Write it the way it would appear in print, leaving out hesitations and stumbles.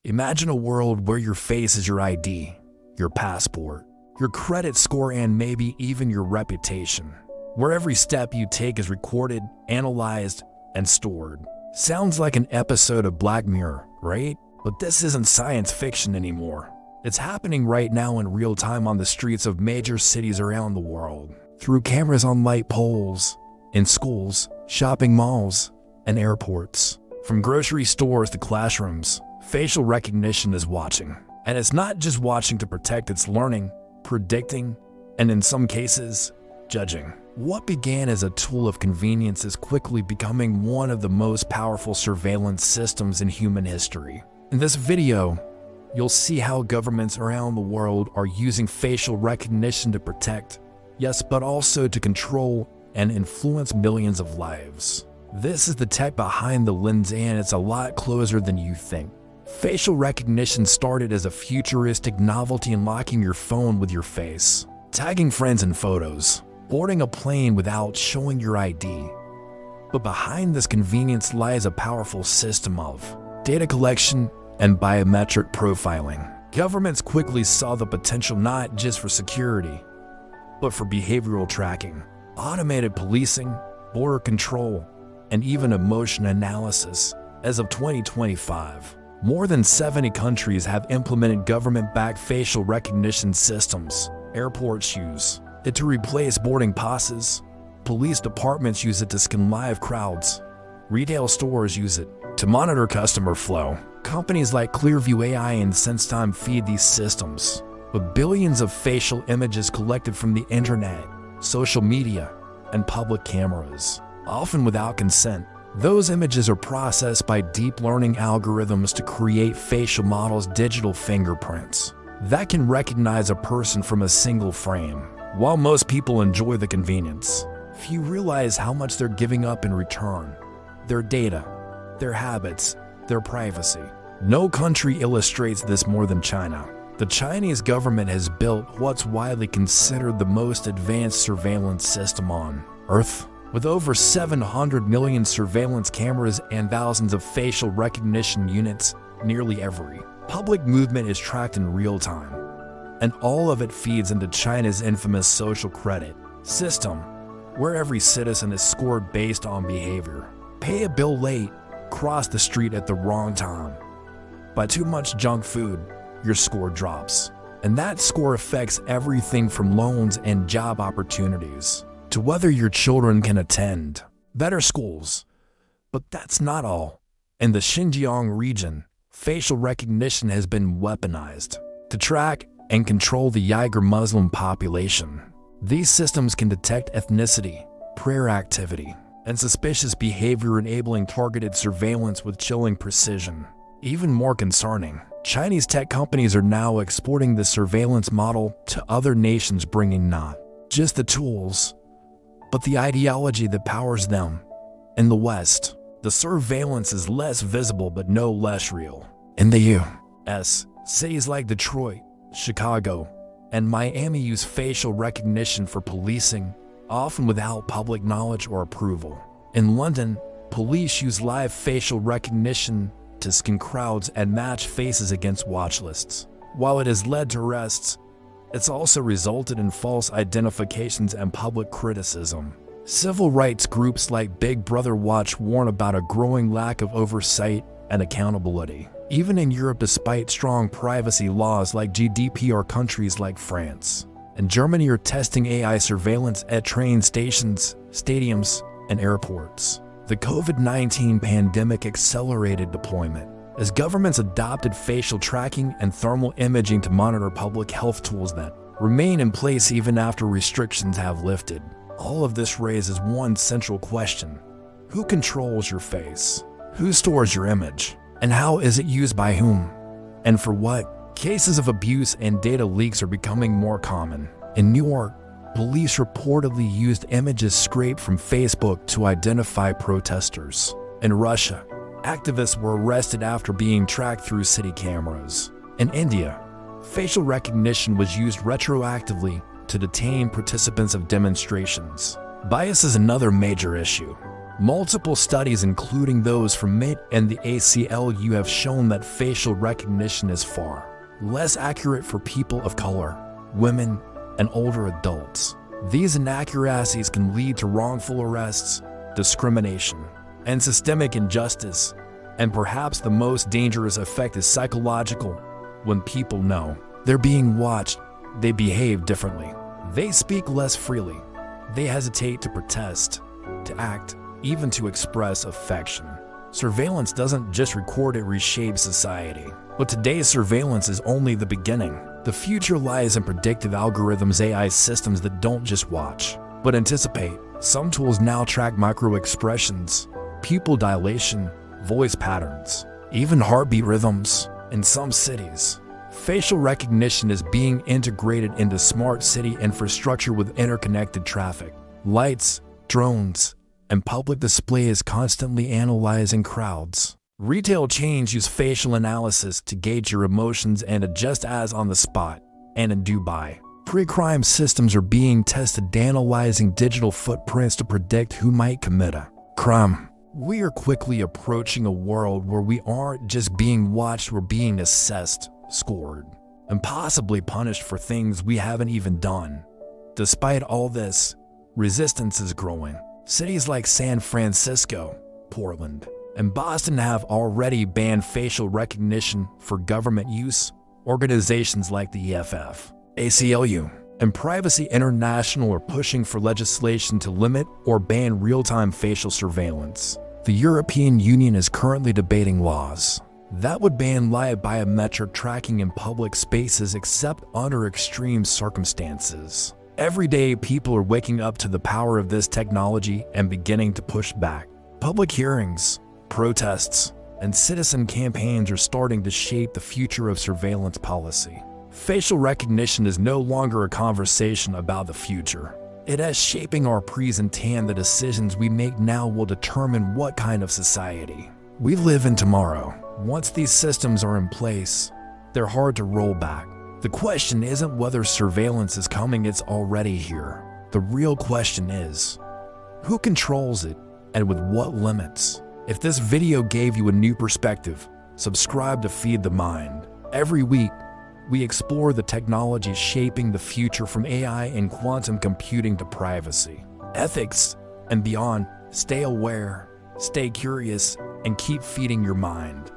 Imagine a world where your face is your ID, your passport, your credit score, and maybe even your reputation. Where every step you take is recorded, analyzed, and stored. Sounds like an episode of Black Mirror, right? But this isn't science fiction anymore. It's happening right now in real time on the streets of major cities around the world. Through cameras on light poles, in schools, shopping malls, and airports. From grocery stores to classrooms, facial recognition is watching. And it's not just watching to protect, it's learning, predicting, and in some cases, judging. What began as a tool of convenience is quickly becoming one of the most powerful surveillance systems in human history. In this video, you'll see how governments around the world are using facial recognition to protect, yes, but also to control and influence millions of lives. This is the tech behind the lens, and it's a lot closer than you think. Facial recognition started as a futuristic novelty, unlocking your phone with your face, tagging friends in photos, boarding a plane without showing your ID. But behind this convenience lies a powerful system of data collection and biometric profiling. Governments quickly saw the potential not just for security, but for behavioral tracking, automated policing, border control, and even emotion analysis. As of 2025, more than 70 countries have implemented government-backed facial recognition systems. Airports use it to replace boarding passes. Police departments use it to scan live crowds. Retail stores use it to monitor customer flow. Companies like Clearview AI and SenseTime feed these systems with billions of facial images collected from the internet, social media, and public cameras, often without consent. Those images are processed by deep learning algorithms to create facial models, digital fingerprints, that can recognize a person from a single frame. While most people enjoy the convenience, few realize how much they're giving up in return. Their data, their habits, their privacy. No country illustrates this more than China. The Chinese government has built what's widely considered the most advanced surveillance system on Earth. With over 700 million surveillance cameras and thousands of facial recognition units, nearly every public movement is tracked in real time. And all of it feeds into China's infamous social credit system, where every citizen is scored based on behavior. Pay a bill late, cross the street at the wrong time, buy too much junk food, your score drops. And that score affects everything from loans and job opportunities to whether your children can attend better schools. But that's not all. In the Xinjiang region, facial recognition has been weaponized to track and control the Uyghur Muslim population. These systems can detect ethnicity, prayer activity, and suspicious behavior, enabling targeted surveillance with chilling precision. Even more concerning, Chinese tech companies are now exporting this surveillance model to other nations, bringing not just the tools, but the ideology that powers them. In the West, the surveillance is less visible but no less real. In the U.S., cities like Detroit, Chicago, and Miami use facial recognition for policing, often without public knowledge or approval. In London, police use live facial recognition to scan crowds and match faces against watch lists. While it has led to arrests, it's also resulted in false identifications and public criticism. Civil rights groups like Big Brother Watch warn about a growing lack of oversight and accountability. Even in Europe, despite strong privacy laws like GDPR, countries like France and Germany are testing AI surveillance at train stations, stadiums, and airports. The COVID-19 pandemic accelerated deployment as governments adopted facial tracking and thermal imaging to monitor public health, tools that remain in place even after restrictions have lifted. All of this raises one central question: who controls your face? Who stores your image? And how is it used by whom? And for what? Cases of abuse and data leaks are becoming more common. In New York, police reportedly used images scraped from Facebook to identify protesters. In Russia, activists were arrested after being tracked through city cameras. In India, facial recognition was used retroactively to detain participants of demonstrations. Bias is another major issue. Multiple studies, including those from MIT and the ACLU, have shown that facial recognition is far less accurate for people of color, women, and older adults. These inaccuracies can lead to wrongful arrests, discrimination, and systemic injustice. And perhaps the most dangerous effect is psychological. When people know they're being watched, they behave differently. They speak less freely. They hesitate to protest, to act, even to express affection. Surveillance doesn't just record, it reshapes society. But today's surveillance is only the beginning. The future lies in predictive algorithms, AI systems that don't just watch, but anticipate. Some tools now track micro-expressions, pupil dilation, voice patterns, even heartbeat rhythms. In some cities, facial recognition is being integrated into smart city infrastructure with interconnected traffic, lights, drones, and public display is constantly analyzing crowds. Retail chains use facial analysis to gauge your emotions and adjust ads on the spot. And in Dubai, pre-crime systems are being tested, analyzing digital footprints to predict who might commit a crime. We are quickly approaching a world where we aren't just being watched, we're being assessed, scored, and possibly punished for things we haven't even done. Despite all this, resistance is growing. Cities like San Francisco, Portland, and Boston have already banned facial recognition for government use. Organizations like the EFF, ACLU, and Privacy International are pushing for legislation to limit or ban real-time facial surveillance. The European Union is currently debating laws that would ban live biometric tracking in public spaces except under extreme circumstances. Every day, people are waking up to the power of this technology and beginning to push back. Public hearings, protests, and citizen campaigns are starting to shape the future of surveillance policy. Facial recognition is no longer a conversation about the future. It is shaping our present, and the decisions we make now will determine what kind of society we live in tomorrow. Once these systems are in place, they're hard to roll back. The question isn't whether surveillance is coming, it's already here. The real question is, who controls it and with what limits? If this video gave you a new perspective, subscribe to Feed the Mind. Every week, we explore the technologies shaping the future, from AI and quantum computing to privacy, ethics, and beyond. Stay aware, stay curious, and keep feeding your mind.